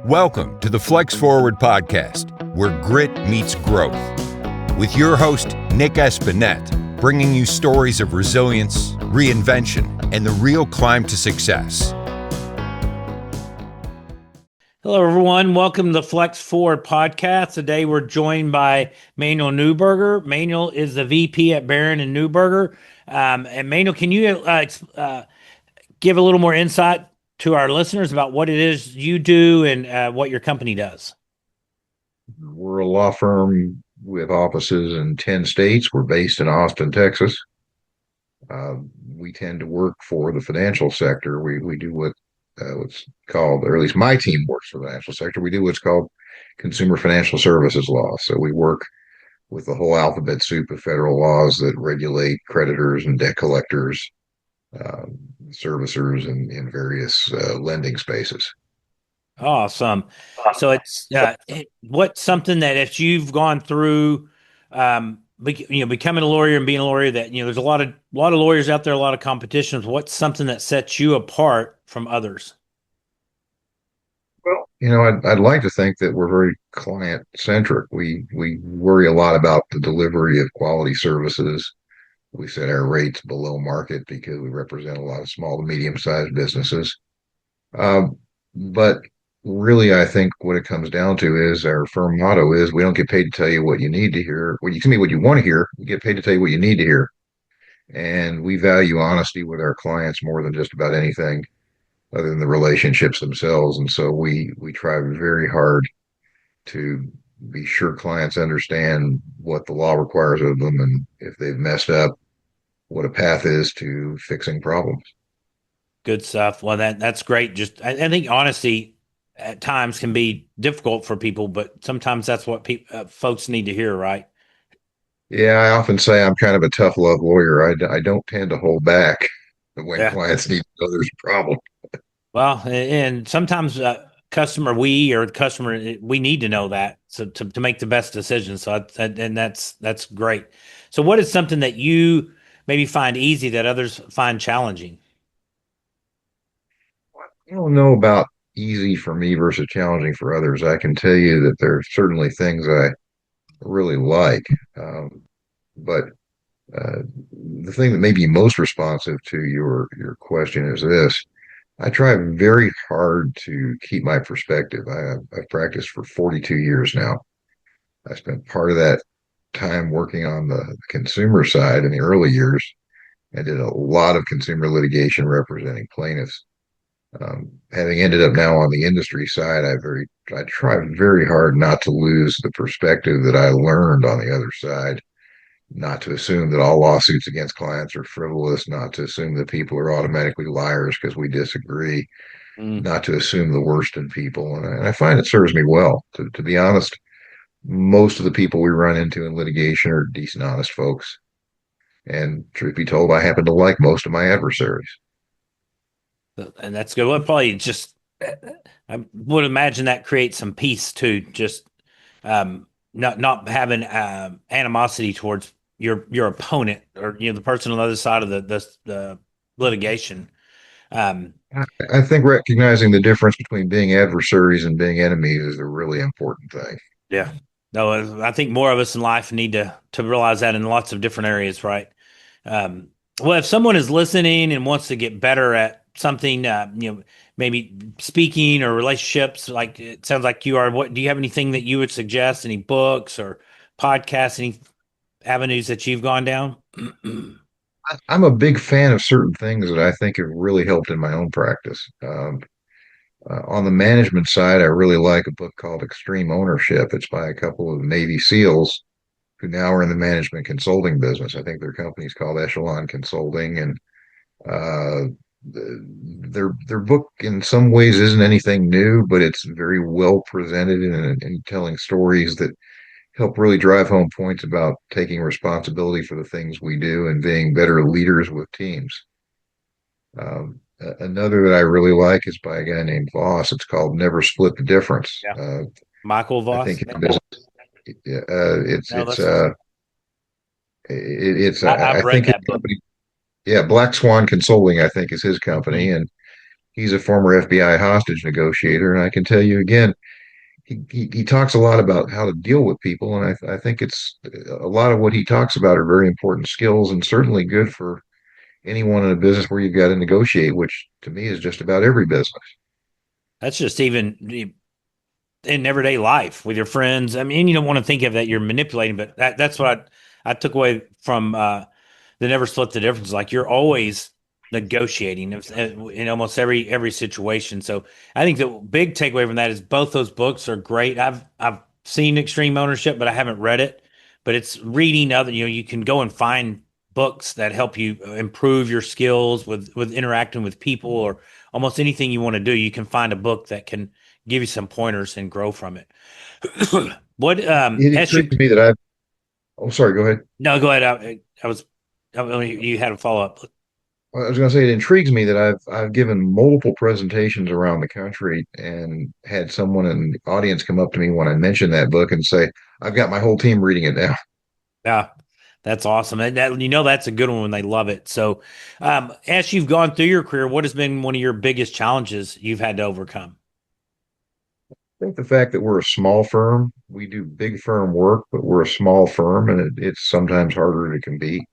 Welcome to the Flex Forward Podcast, where grit meets growth. With your host, Nic Espanet, bringing you stories of resilience, reinvention, and the real climb to success. Hello, everyone. Welcome to the Flex Forward Podcast. Today, we're joined by Manuel Newburger. Manuel is the VP at Barron and Newburger. And Manuel, can you give a little more insight to our listeners about what it is you do and what your company does? We're a law firm with offices in 10 states. We're based in Austin, Texas. We tend to work for the financial sector. We do what's called, or at least my team works for the financial sector. We do what's called consumer financial services law. So we work with the whole alphabet soup of federal laws that regulate creditors and debt collectors, servicers in various lending spaces. Awesome. So it's what's something that if you've gone through, becoming a lawyer and being a lawyer, that there's a lot of lawyers out there, a lot of competitions. What's something that sets you apart from others? Well, I'd like to think that we're very client centric. We worry a lot about the delivery of quality services. We set our rates below market because we represent a lot of small to medium-sized businesses. But really, I think what it comes down to is our firm motto is we don't get paid to tell you what you need to hear. Well, you tell me what you want to hear. We get paid to tell you what you need to hear. And we value honesty with our clients more than just about anything other than the relationships themselves. And so we try very hard to be sure clients understand what the law requires of them, and if they've messed up, what a path is to fixing problems. Good stuff. Well, that's great. Just I think honesty at times can be difficult for people, but sometimes that's what folks need to hear, right? Yeah, I often say I'm kind of a tough love lawyer. I don't tend to hold back when clients need to know there's a problem. Well, and sometimes we need to know that so to make the best decision. So that's great. So what is something that you maybe find easy that others find challenging? I don't know about easy for me versus challenging for others. I can tell you that there are certainly things I really like. But the thing that may be most responsive to your question is this. I try very hard to keep my perspective. I've practiced for 42 years now. I spent part of that time working on the consumer side in the early years. I did a lot of consumer litigation representing plaintiffs. Having ended up now on the industry side, I try very hard not to lose the perspective that I learned on the other side, not to assume that all lawsuits against clients are frivolous, not to assume that people are automatically liars because we disagree, not to assume the worst in people. And I find it serves me well. To be honest, most of the people we run into in litigation are decent, honest folks. And truth be told, I happen to like most of my adversaries. And that's good. Well, probably just, I would imagine that creates some peace too. Just not having animosity towards your opponent or the person on the other side of the litigation. I think recognizing the difference between being adversaries and being enemies is a really important thing. Yeah. No, I think more of us in life need to realize that in lots of different areas, right? Well, if someone is listening and wants to get better at something, maybe speaking or relationships, like it sounds like you are, what do you have anything that you would suggest? Any books or podcasts, any avenues that you've gone down? I'm a big fan of certain things that I think have really helped in my own practice. On the management side, I really like a book called Extreme Ownership. It's by a couple of Navy SEALs who now are in the management consulting business. I think their company's called Echelon Consulting, and their book in some ways isn't anything new, but it's very well presented and telling stories that help really drive home points about taking responsibility for the things we do and being better leaders with teams. Another that I really like is by a guy named Voss. It's called Never Split the Difference. Yeah. Michael Voss. I think I I've read think that book. company, yeah, Black Swan Consulting, I think is his company, and he's a former FBI hostage negotiator, and I can tell you again, he talks a lot about how to deal with people, and I think it's a lot of what he talks about are very important skills, and certainly good for anyone in a business where you've got to negotiate, which to me is just about every business. That's just even in everyday life with your friends. I mean, you don't want to think of that you're manipulating, but that's what I took away from the Never Split the Difference. Like you're always negotiating in almost every situation. So I think the big takeaway from that is both those books are great. I've seen Extreme Ownership, but I haven't read it. But it's reading other, you can go and find books that help you improve your skills with interacting with people or almost anything you want to do. You can find a book that can give you some pointers and grow from it. What It as you intrigues me that I've. Oh, sorry. Go ahead. no go ahead. You had a follow up. I was going to say it intrigues me that I've given multiple presentations around the country and had someone in the audience come up to me when I mentioned that book and say, "I've got my whole team reading it now." Yeah, that's awesome. And that's a good one when they love it. So, as you've gone through your career, what has been one of your biggest challenges you've had to overcome? I think the fact that we're a small firm, we do big firm work, but we're a small firm, and it's sometimes harder to compete.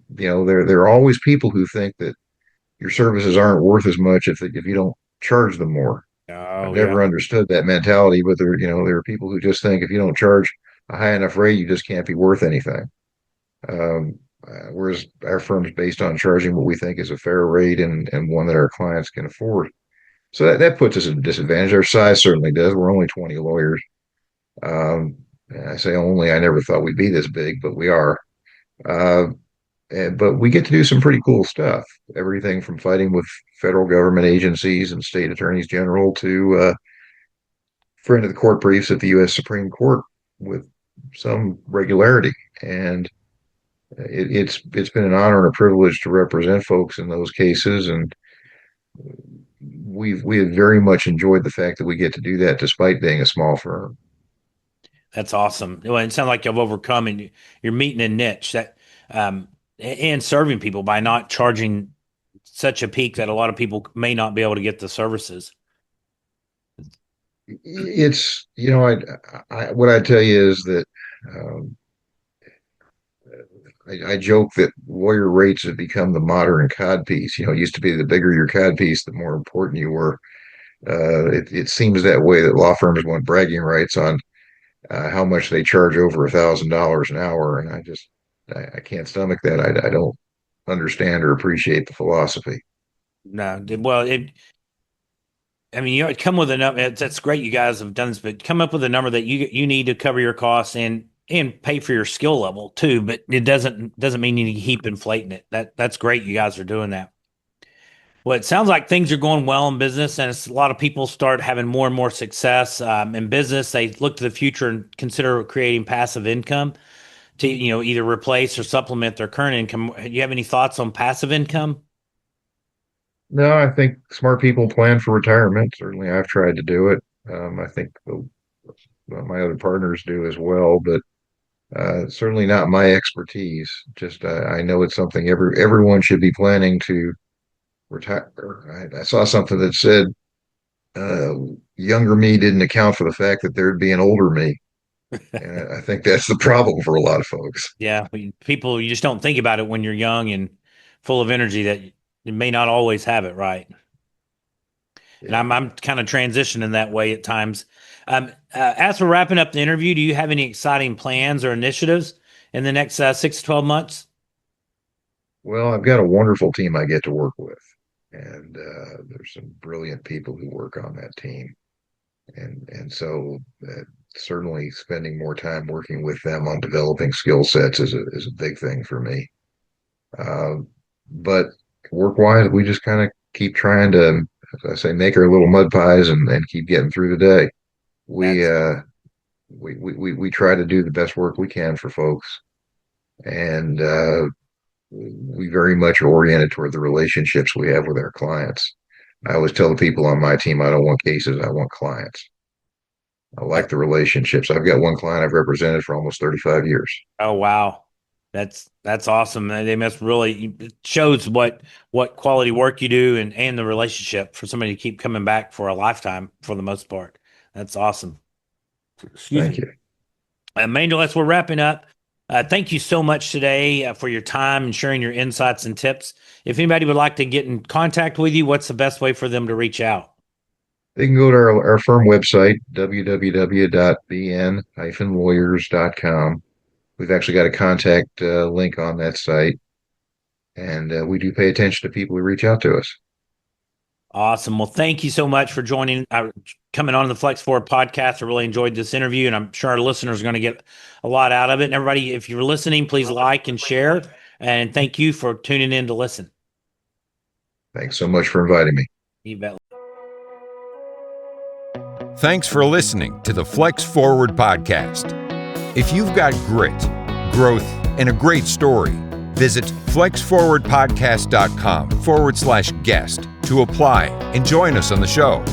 There are always people who think that your services aren't worth as much if you don't charge them more. I've Oh yeah, never understood that mentality, but there are people who just think if you don't charge a high enough rate, you just can't be worth anything. Whereas our firm's based on charging what we think is a fair rate and one that our clients can afford. So that puts us at a disadvantage. Our size certainly does. We're only 20 lawyers. Um, and I say only, I never thought we'd be this big, but we are. Uh, but we get to do some pretty cool stuff. Everything from fighting with federal government agencies and state attorneys general to friend of the court briefs at the U.S. Supreme Court with some regularity. And it's been an honor and a privilege to represent folks in those cases. And we have very much enjoyed the fact that we get to do that despite being a small firm. that's awesome. Well, it sounds like you've overcome and you're meeting a niche that and serving people by not charging such a peak that a lot of people may not be able to get the services. It's what I tell you is that um, I joke that lawyer rates have become the modern codpiece. It used to be the bigger your codpiece, the more important you were. It seems that way that law firms want bragging rights on how much they charge over $1,000 an hour, and I can't stomach that. I don't understand or appreciate the philosophy. No, well, I mean, come with a number. That's great. You guys have done this, but come up with a number that you need to cover your costs and pay for your skill level too. But it doesn't mean you need to keep inflating it. That's great. You guys are doing that. Well, it sounds like things are going well in business, and a lot of people start having more and more success in business. They look to the future and consider creating passive income to either replace or supplement their current income. Do you have any thoughts on passive income? No, I think smart people plan for retirement. Certainly, I've tried to do it. I think my other partners do as well, but certainly not my expertise. Just I know it's something everyone should be planning to retire. I saw something that said uh, younger me didn't account for the fact that there'd be an older me, and I think that's the problem for a lot of folks. Yeah, people, you just don't think about it when you're young and full of energy that you may not always have it right. And Yeah. I'm kind of transitioning that way at times. As we're wrapping up the interview, do you have any exciting plans or initiatives in the next 6 to 12 months? Well, I've got a wonderful team I get to work with, and there's some brilliant people who work on that team, and so certainly spending more time working with them on developing skill sets is a big thing for me. Uh, but work wise, we just kind of keep trying to, as I say, make our little mud pies and keep getting through the day. We That's uh, we try to do the best work we can for folks, and we very much are oriented toward the relationships we have with our clients. I always tell the people on my team, I don't want cases, I want clients. I like that. the relationships. I've got one client I've represented for almost 35 years. Oh, wow. That's awesome. They must really, it shows what quality work you do and the relationship for somebody to keep coming back for a lifetime for the most part. That's awesome. Excuse Thank me. you. Manuel, as we're wrapping up, thank you so much today for your time and sharing your insights and tips. If anybody would like to get in contact with you, what's the best way for them to reach out? They can go to our firm website, www.bn-lawyers.com. We've actually got a contact link on that site, and we do pay attention to people who reach out to us. Awesome. Well, thank you so much for coming on the Flex Forward podcast. I really enjoyed this interview, and I'm sure our listeners are going to get a lot out of it. And everybody, if you're listening, please like and share. And thank you for tuning in to listen. Thanks so much for inviting me. You bet. Thanks for listening to the Flex Forward podcast. If you've got grit, growth, and a great story, visit flexforwardpodcast.com/guest to apply and join us on the show.